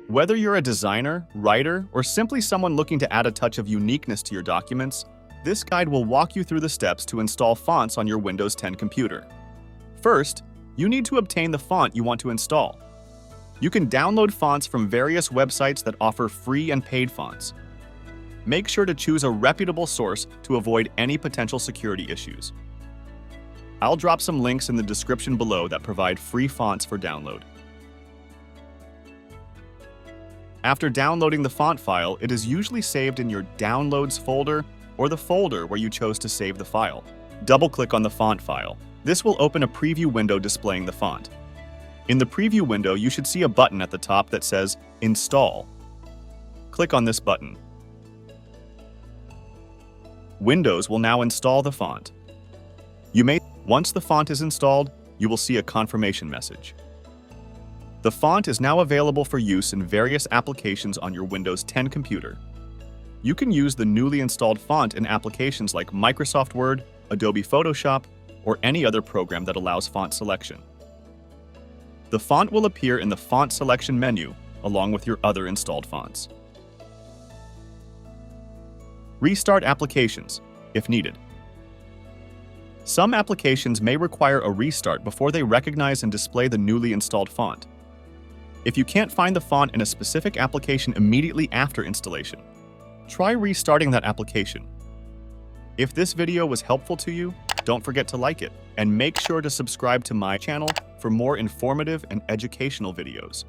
Whether you're a designer, writer, or simply someone looking to add a touch of uniqueness to your documents, this guide will walk you through the steps to install fonts on your Windows 10 computer. First, you need to obtain the font you want to install. You can download fonts from various websites that offer free and paid fonts. Make sure to choose a reputable source to avoid any potential security issues. I'll drop some links in the description below that provide free fonts for download. After downloading the font file, it is usually saved in your Downloads folder or the folder where you chose to save the file. Double-click on the font file. This will open a preview window displaying the font. In the preview window, you should see a button at the top that says Install. Click on this button. Windows will now install the font. Once the font is installed, you will see a confirmation message. The font is now available for use in various applications on your Windows 10 computer. You can use the newly installed font in applications like Microsoft Word, Adobe Photoshop, or any other program that allows font selection. The font will appear in the font selection menu along with your other installed fonts. Restart applications, if needed. Some applications may require a restart before they recognize and display the newly installed font. If you can't find the font in a specific application immediately after installation, try restarting that application. If this video was helpful to you, don't forget to like it, and make sure to subscribe to my channel for more informative and educational videos.